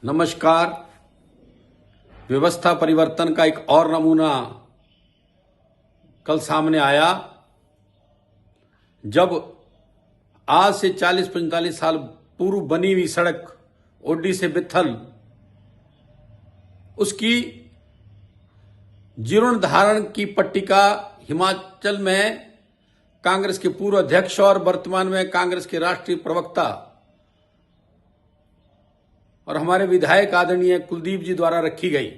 नमस्कार। व्यवस्था परिवर्तन का एक और नमूना कल सामने आया, जब आज से 40-45 साल पूर्व बनी हुई सड़क ओडी से बित्थल, उसकी जीर्णोद्धारण की पट्टिका हिमाचल में कांग्रेस के पूर्व अध्यक्ष और वर्तमान में कांग्रेस के राष्ट्रीय प्रवक्ता और हमारे विधायक आदरणीय कुलदीप जी द्वारा रखी गई।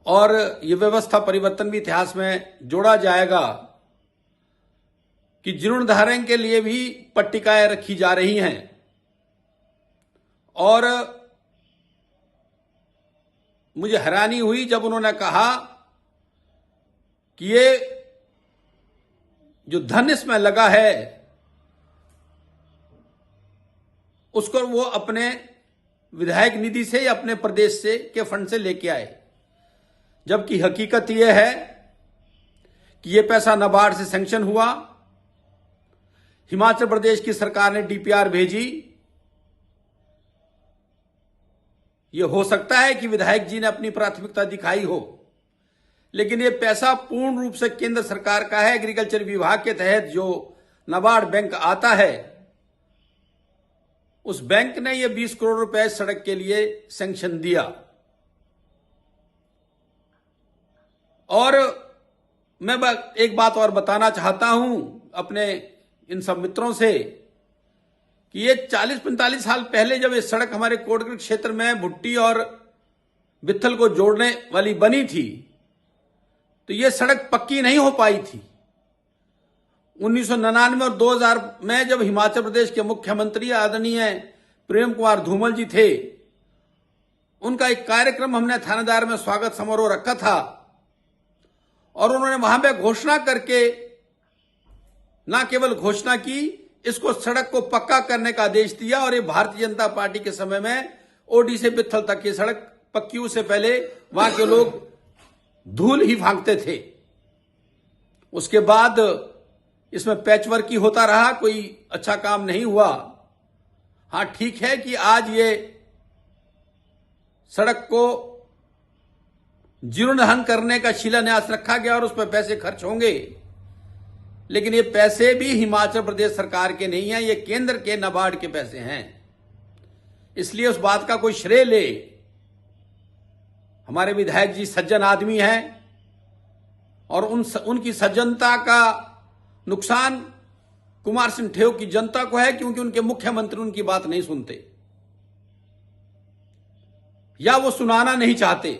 और ये व्यवस्था परिवर्तन भी इतिहास में जोड़ा जाएगा कि जीर्णोद्धारण के लिए भी पट्टिकाएं रखी जा रही हैं। और मुझे हैरानी हुई जब उन्होंने कहा कि ये जो धन इसमें लगा है उसको वो अपने विधायक निधि से या अपने प्रदेश से के फंड से लेके आए, जबकि हकीकत यह है कि यह पैसा नाबार्ड से सैंक्शन हुआ। हिमाचल प्रदेश की सरकार ने डीपीआर भेजी। यह हो सकता है कि विधायक जी ने अपनी प्राथमिकता दिखाई हो, लेकिन यह पैसा पूर्ण रूप से केंद्र सरकार का है। एग्रीकल्चर विभाग के तहत जो नाबार्ड बैंक आता है, उस बैंक ने यह 20 करोड़ रुपए सड़क के लिए सैंक्शन दिया। और मैं एक बात और बताना चाहता हूं अपने इन सब मित्रों से कि ये 40-45 साल पहले जब ये सड़क हमारे कोटगढ़ क्षेत्र में भुट्टी और बित्थल को जोड़ने वाली बनी थी, तो ये सड़क पक्की नहीं हो पाई थी। 1999 और 2000 में जब हिमाचल प्रदेश के मुख्यमंत्री आदरणीय प्रेम कुमार धूमल जी थे, उनका एक कार्यक्रम हमने थानेदार में स्वागत समारोह रखा था और उन्होंने वहां पे घोषणा करके ना केवल घोषणा की, इसको सड़क को पक्का करने का आदेश दिया। और ये भारतीय जनता पार्टी के समय में ओडी से बित्थल तक की सड़क पक्की, उससे पहले वहां के लोग धूल ही फांकते थे। उसके बाद इसमें पैचवर्क ही होता रहा, कोई अच्छा काम नहीं हुआ। हां, ठीक है कि आज ये सड़क को जीर्णोद्धारण करने का शिलान्यास रखा गया और उस पर पैसे खर्च होंगे, लेकिन ये पैसे भी हिमाचल प्रदेश सरकार के नहीं हैं, ये केंद्र के नाबार्ड के पैसे हैं। इसलिए उस बात का कोई श्रेय ले। हमारे विधायक जी सज्जन आदमी हैं और उनकी सज्जनता का नुकसान कुमार सिंह ठेव की जनता को है, क्योंकि उनके मुख्यमंत्री उनकी बात नहीं सुनते या वो सुनाना नहीं चाहते।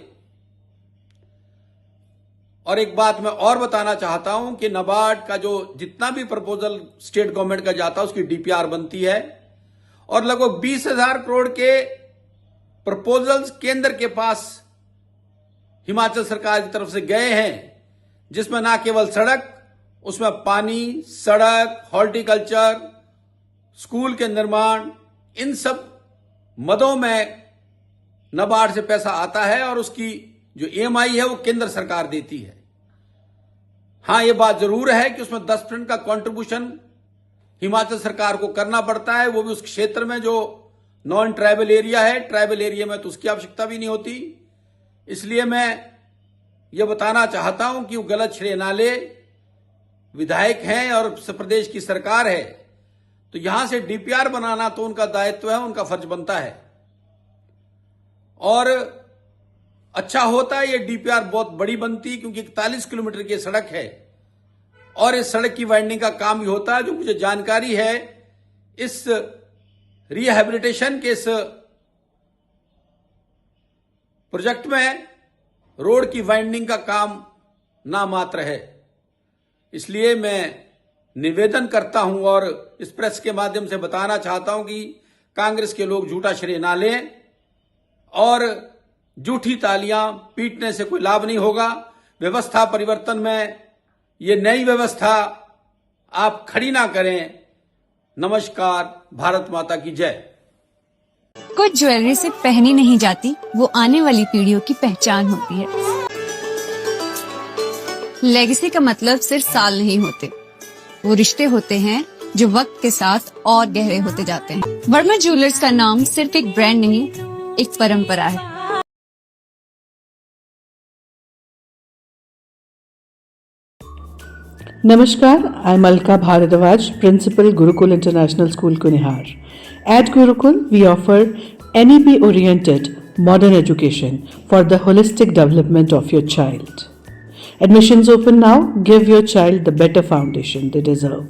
और एक बात मैं और बताना चाहता हूं कि नाबार्ड का जो जितना भी प्रपोजल स्टेट गवर्नमेंट का जाता है, उसकी डीपीआर बनती है और लगभग 20,000 करोड़ के प्रपोजल्स केंद्र के पास हिमाचल सरकार की तरफ से गए हैं, जिसमें ना केवल सड़क, उसमें पानी, सड़क, हॉर्टिकल्चर, स्कूल के निर्माण, इन सब मदों में नाबार्ड से पैसा आता है और उसकी जो ईएमआई है वो केंद्र सरकार देती है। हां, यह बात जरूर है कि उसमें 10% का कंट्रीब्यूशन हिमाचल सरकार को करना पड़ता है, वो भी उस क्षेत्र में जो नॉन ट्राइबल एरिया है। ट्राइबल एरिया में तो उसकी आवश्यकता भी नहीं होती। इसलिए मैं यह बताना चाहता हूं कि वो गलत श्रेय ना ले। विधायक हैं और प्रदेश की सरकार है, तो यहां से डीपीआर बनाना तो उनका दायित्व है, उनका फर्ज बनता है। और अच्छा होता है ये डीपीआर बहुत बड़ी बनती, क्योंकि 41 किलोमीटर की सड़क है और इस सड़क की वाइंडिंग का काम भी होता है। जो मुझे जानकारी है, इस रिहैबिलिटेशन के इस प्रोजेक्ट में रोड की वाइंडिंग का काम नामात्र है। इसलिए मैं निवेदन करता हूं और इस प्रेस के माध्यम से बताना चाहता हूं कि कांग्रेस के लोग झूठा श्रेय ना लें और झूठी तालियां पीटने से कोई लाभ नहीं होगा। व्यवस्था परिवर्तन में ये नई व्यवस्था आप खड़ी ना करें। नमस्कार। भारत माता की जय। कुछ ज्वेलरी से पहनी नहीं जाती, वो आने वाली पीढ़ियों की पहचान होती है। लेगेसी का मतलब सिर्फ साल नहीं होते, वो रिश्ते होते हैं जो वक्त के साथ और गहरे होते जाते हैं। वर्मा ज्वेलर्स का नाम सिर्फ एक ब्रांड नहीं, एक परंपरा है। Namaskar, I'm Alka Bharadwaj, Principal Gurukul International School, Kunihar. At Gurukul, we offer NEP-oriented modern education for the holistic development of your child. Admissions open now. Give your child the better foundation they deserve.